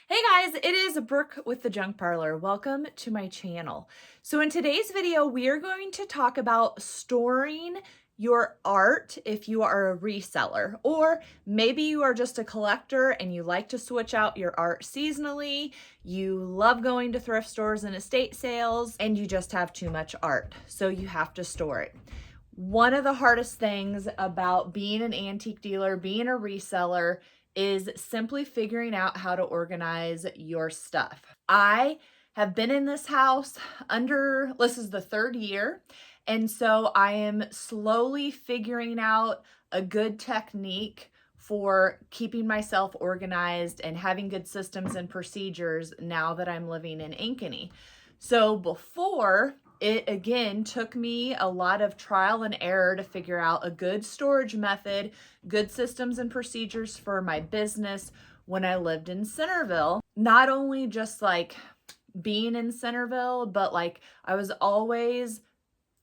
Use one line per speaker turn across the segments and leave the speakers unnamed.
Hey guys, it is Brooke with the Junk Parlor. Welcome to my channel. So in today's video, we are going to talk about storing your art if you are a reseller, or maybe you are just a collector and you like to switch out your art seasonally. You love going to thrift stores and estate sales and you just have too much art, so you have to store it. One of the hardest things about being an antique dealer, being a reseller, is simply figuring out how to organize your stuff. I have been in this house this is the third year, and so I am slowly figuring out a good technique for keeping myself organized and having good systems and procedures now that I'm living in Ankeny. So before, it again took me a lot of trial and error to figure out a good storage method, good systems and procedures for my business when I lived in Centerville. Not only just like being in Centerville, but like I was always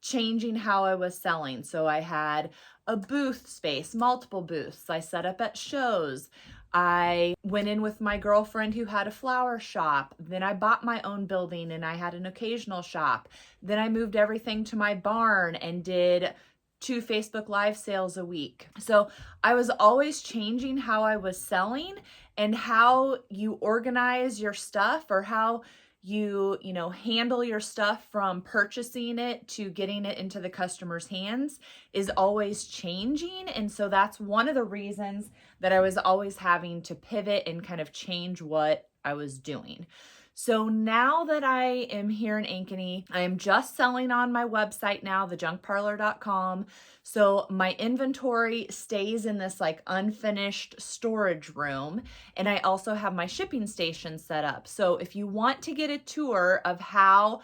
changing how I was selling. So I had a booth space, multiple booths. I set up at shows. I went in with my girlfriend who had a flower shop. Then I bought my own building and I had an occasional shop. Then I moved everything to my barn and did 2 Facebook Live sales a week. So I was always changing how I was selling and how you organize your stuff, or how you handle your stuff from purchasing it to getting it into the customer's hands is always changing. And so that's one of the reasons that I was always having to pivot and kind of change what I was doing. So now that I am here in Ankeny, I am just selling on my website now, thejunkparlor.com. So my inventory stays in this like unfinished storage room. And I also have my shipping station set up. So if you want to get a tour of how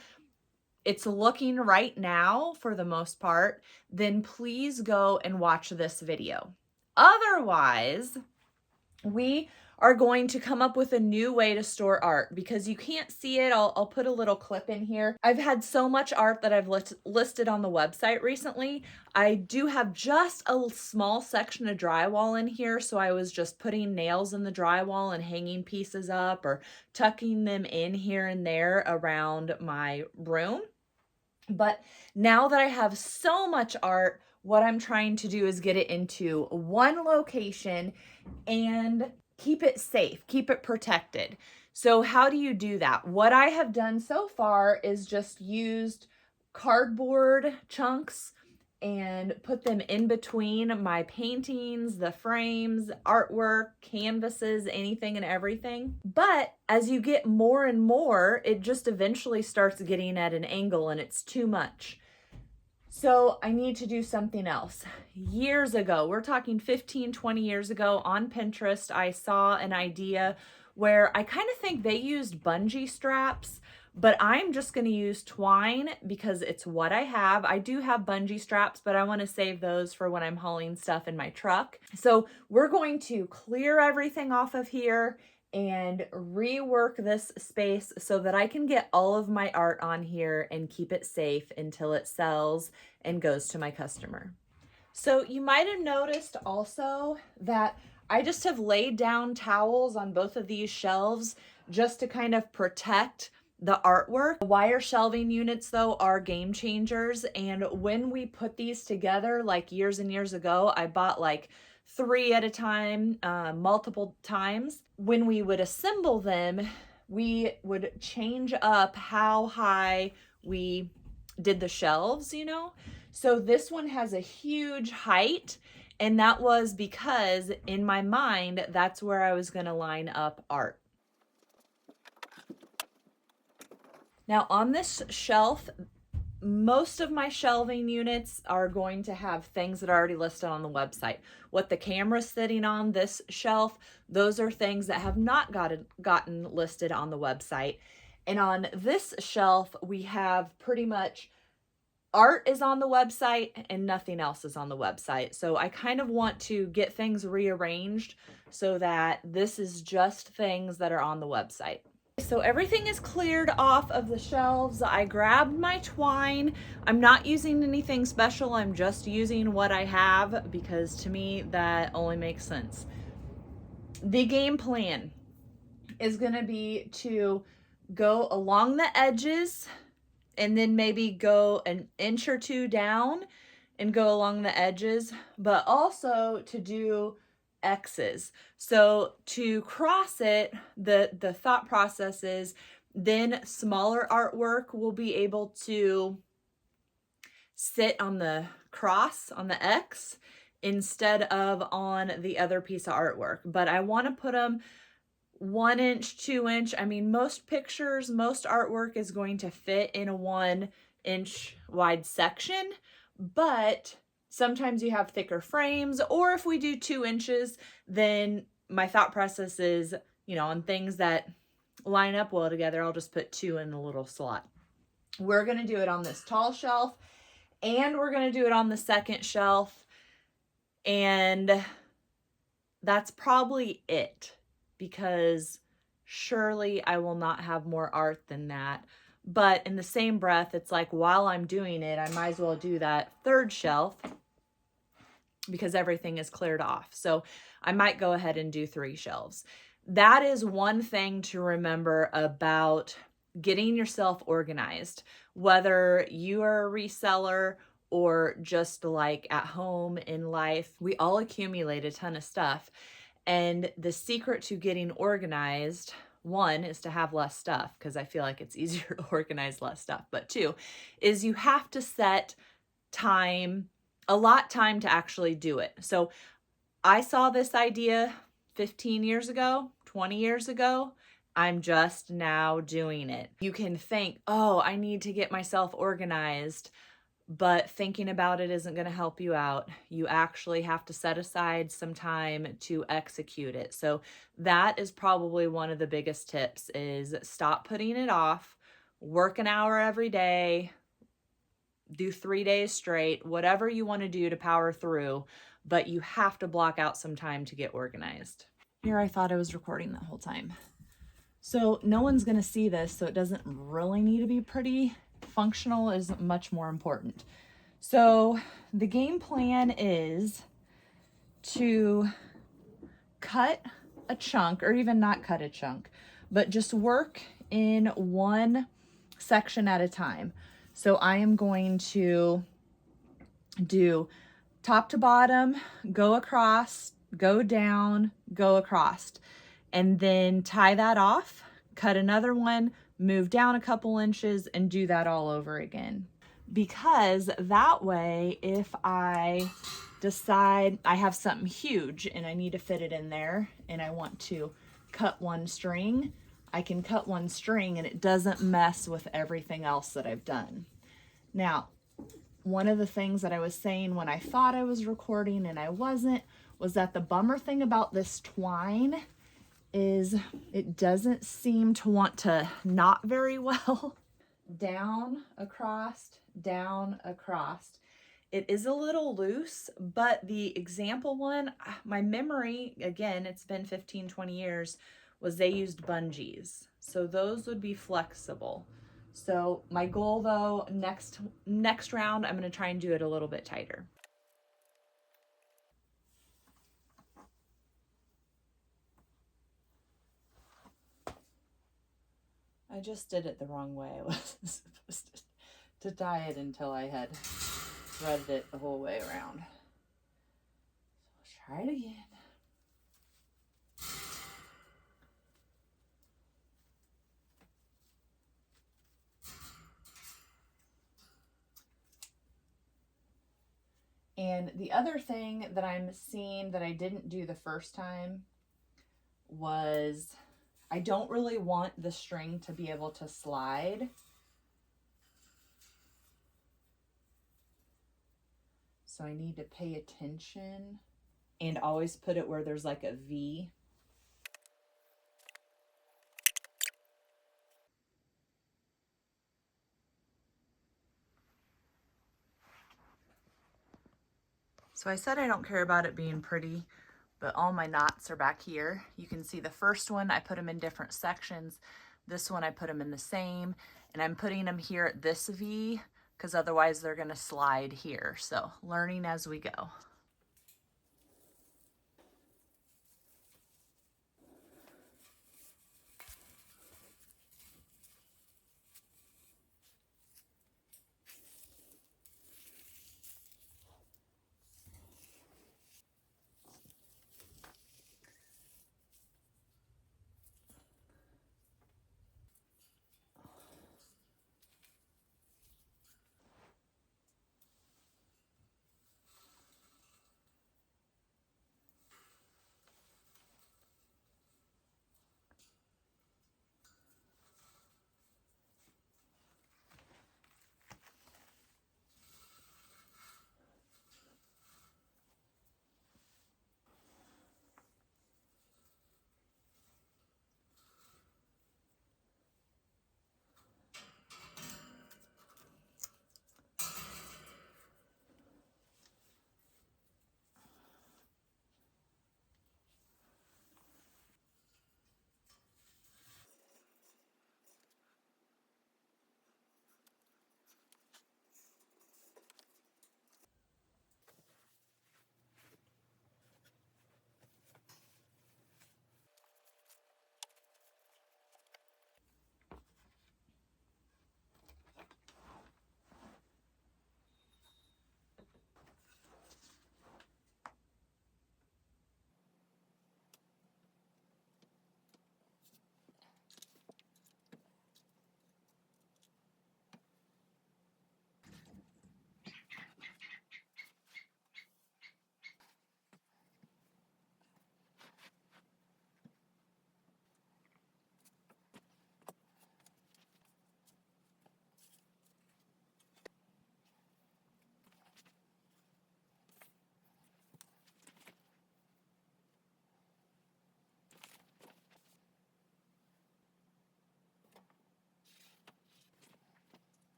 it's looking right now, for the most part, then please go and watch this video. Otherwise, we are going to come up with a new way to store art, because you can't see it. I'll put a little clip in here. I've had so much art that I've listed on the website recently. I do have just a small section of drywall in here, so I was just putting nails in the drywall and hanging pieces up or tucking them in here and there around my room. But now that I have so much art, what I'm trying to do is get it into one location and keep it safe, keep it protected. So how do you do that? What I have done so far is just used cardboard chunks and put them in between my paintings, the frames, artwork, canvases, anything and everything. But as you get more and more, it just eventually starts getting at an angle and it's too much. So I need to do something else. Years ago, we're talking 15, 20 years ago, on Pinterest, I saw an idea where I kind of think they used bungee straps, but I'm just going to use twine because it's what I have. I do have bungee straps, but I want to save those for when I'm hauling stuff in my truck. So we're going to clear everything off of here and rework this space so that I can get all of my art on here and keep it safe until it sells and goes to my customer. So you might have noticed also that I just have laid down towels on both of these shelves just to kind of protect the artwork. The wire shelving units, though, are game changers. And when we put these together, like years and years ago, I bought like 3 at a time, multiple times. When we would assemble them, we would change up how high we did the shelves, So this one has a huge height, and that was because in my mind, that's where I was going to line up art. Now on this shelf, most of my shelving units are going to have things that are already listed on the website. What the camera's sitting on this shelf, those are things that have not gotten listed on the website. And on this shelf, we have pretty much art is on the website and nothing else is on the website. So I kind of want to get things rearranged so that this is just things that are on the website. So everything is cleared off of the shelves. I grabbed my twine. I'm not using anything special. I'm just using what I have because to me that only makes sense. The game plan. is going to be to go along the edges and then maybe go an inch or two down and go along the edges, but also to do X's. So to cross it, the thought process is then smaller artwork will be able to sit on the cross, on the X, instead of on the other piece of artwork. But I want to put them 1 inch, 2 inch. I mean, most pictures, most artwork is going to fit in a 1 inch wide section, but sometimes you have thicker frames, or if we do 2 inches, then my thought process is, you know, on things that line up well together, I'll just put 2 in the little slot. We're going to do it on this tall shelf, and we're going to do it on the second shelf, and that's probably it, because surely I will not have more art than that. But in the same breath, it's like, while I'm doing it, I might as well do that third shelf because everything is cleared off. So I might go ahead and do 3 shelves. That is one thing to remember about getting yourself organized, whether you are a reseller or just like at home in life. We all accumulate a ton of stuff. And the secret to getting organized, 1, is to have less stuff, because I feel like it's easier to organize less stuff. But 2 is you have to set time, allot time to actually do it. So I saw this idea 15 years ago, 20 years ago. I'm just now doing it. You can think, oh, I need to get myself organized, but thinking about it isn't going to help you out. You actually have to set aside some time to execute it. So that is probably one of the biggest tips, is stop putting it off. Work an hour every day, do 3 days straight, whatever you want to do to power through, but you have to block out some time to get organized. Here, I thought I was recording the whole time. So no one's going to see this, so it doesn't really need to be pretty. Functional is much more important. So the game plan is to cut a chunk, or even not cut a chunk, but just work in one section at a time. So I am going to do top to bottom, go across, go down, go across, and then tie that off, cut another one, move down a couple inches, and do that all over again. Because that way, if I decide I have something huge and I need to fit it in there and I want to cut one string, I can cut one string and it doesn't mess with everything else that I've done. Now, one of the things that I was saying when I thought I was recording and I wasn't, was that the bummer thing about this twine is it doesn't seem to want to knot very well. Down, across, down, across. It is a little loose, but the example one, my memory, again, it's been 15, 20 years, was they used bungees. So those would be flexible. So my goal though, next round, I'm going to try and do it a little bit tighter. I just did it the wrong way. I wasn't supposed to tie it until I had threaded it the whole way around. So I'll try it again. And the other thing that I'm seeing that I didn't do the first time was I don't really want the string to be able to slide. So I need to pay attention and always put it where there's like a V. So I said I don't care about it being pretty, but all my knots are back here. You can see the first one, I put them in different sections. This one, I put them in the same, and I'm putting them here at this V because otherwise they're gonna slide here. So learning as we go.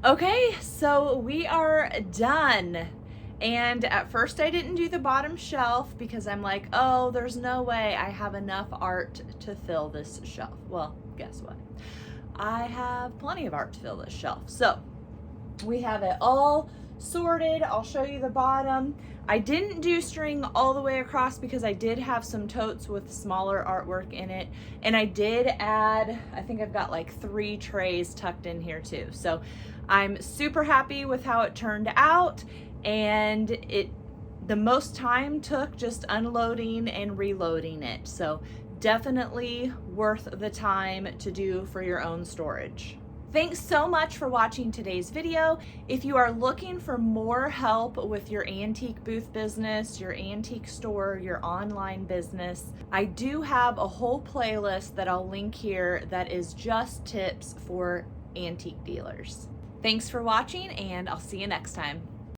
Okay, so we are done. And at first I didn't do the bottom shelf because I'm like, oh, there's no way I have enough art to fill this shelf. Well, guess what? I have plenty of art to fill this shelf. So we have it all sorted. I'll show you the bottom. I didn't do string all the way across because I did have some totes with smaller artwork in it. And I did add, I think I've got like 3 trays tucked in here too. So I'm super happy with how it turned out. And the most time took just unloading and reloading it. So definitely worth the time to do for your own storage. Thanks so much for watching today's video. If you are looking for more help with your antique booth business, your antique store, your online business, I do have a whole playlist that I'll link here that is just tips for antique dealers. Thanks for watching, and I'll see you next time.